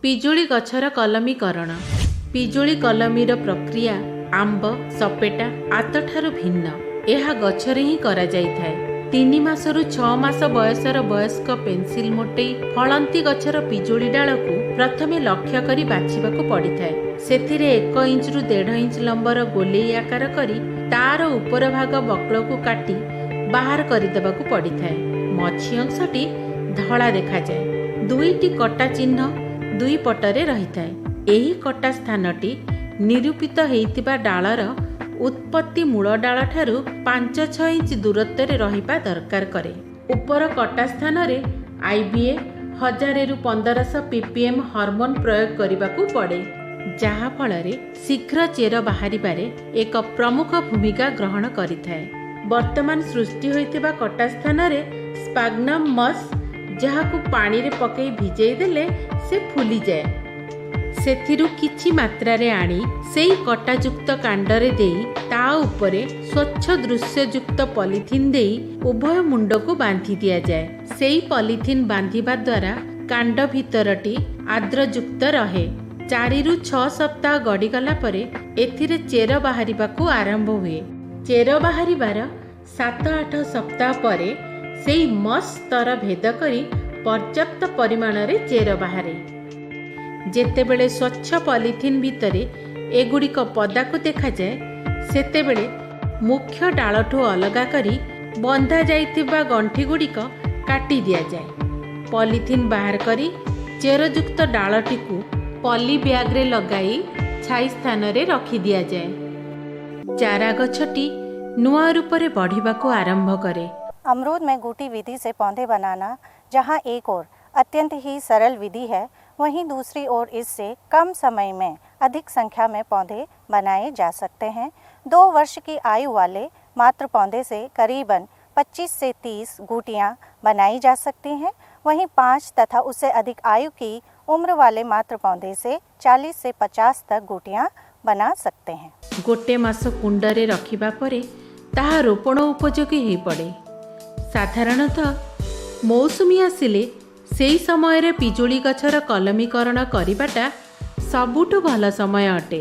पिजुली गछर कलमीकरण। पिजुली कलमीर प्रक्रिया आंब सपेटा आतठारु भिन्न। यह गछरे ही करा जाइथाय। 3 मासरु 6 मास बयसर वयस्क पेन्सिल मोटेई फलंती गछर पिजुली डालकु प्रथमे लक्ष्य करी बाछिबाकु पड़िथाय। सेथिरे 1 इंच रु 1.5 इंच लंबर गोलेई आकार करी तार उपर भाग बक्लकु काटी बाहर करिदेबाकु पड़िथाय। मझी अंशटी धला देखा जाए। 2टी कटा चिन्ह 2 पटरे रहिथाय। एही कटा स्थानटी निरूपित हेइतिबा डालर उत्पत्ति मूल डाल ठारू 5-6 इंच दूरत्व रहिबा दरकार करे। उपर कटा स्थान रे आईबीए 1000 रु 1500 पीपीएम हार्मोन प्रयोग करिबाकू पड़े, जहा फଳରେ शीघ्र चेर बाहरिबारे एक प्रमुख भूमिका ग्रहण करिथाय। वर्तमान सृष्टि होइतिबा कटा स्थान रे स्पाग्नम मस जहाकू पानी रे पकई भिजेई देले से फुली जाए। सेथिरु किछि मात्रा रे आनी सेई कटायुक्त कांडरे देई ता उपरे स्वच्छ दृश्ययुक्त पॉलिथिन देई उभय मुंड को बांधी दिया जाए। सेई पॉलिथिन बांधिबा द्वारा कांड भितरटी आर्द्रयुक्त रहे। 4 रु 6 सप्ताह गड़ी गला परे एथिरे चेर बाहरिबाकू आरंभ हुए। चेर बाहरिबार 7-8 सप्ताह परे सेई मस स्तर भेद करी पर्याप्त परिमाण रे चेर बाहरे। जेतेबेले स्वच्छ पॉलिथिन भितरे एगुड़िक पदाकू देखा जाए सेतेबेले मुख्य डालठू अलगा करी बंधा जाइतिबा गंठी गुड़िक काटी दिया जाए। पॉलिथिन बाहर करी चेरयुक्त डालटी को पॉली बैग रे लगाई छाई स्थान रे रखी दिया जाए। चारा गछटी नुआ रूप रे बढ़िबाकू आरंभ करे। अमरूद में गुटी विधि से पौधे बनाना जहां एक ओर अत्यंत ही सरल विधि है, वहीं दूसरी ओर इससे कम समय में अधिक संख्या में पौधे बनाए जा सकते हैं। 2 वर्ष की आयु वाले मात्र पौधे से करीबन 25 से 30 गुटियां बनाई जा सकती हैं, वहीं 5 तथा उससे अधिक आयु की उम्र वाले मात्र पौधे से 40 से 50 तक गुटियां बना सकते हैं। गोटे मास कुंडरे रखिबा परे ताहा रोपण उपयोगी हो पड़े। साधारणतः मौसुमी आसिले सेई समय रे पिजुली गछर कलमीकरण करिबाटा सबुठु भल समय अटे।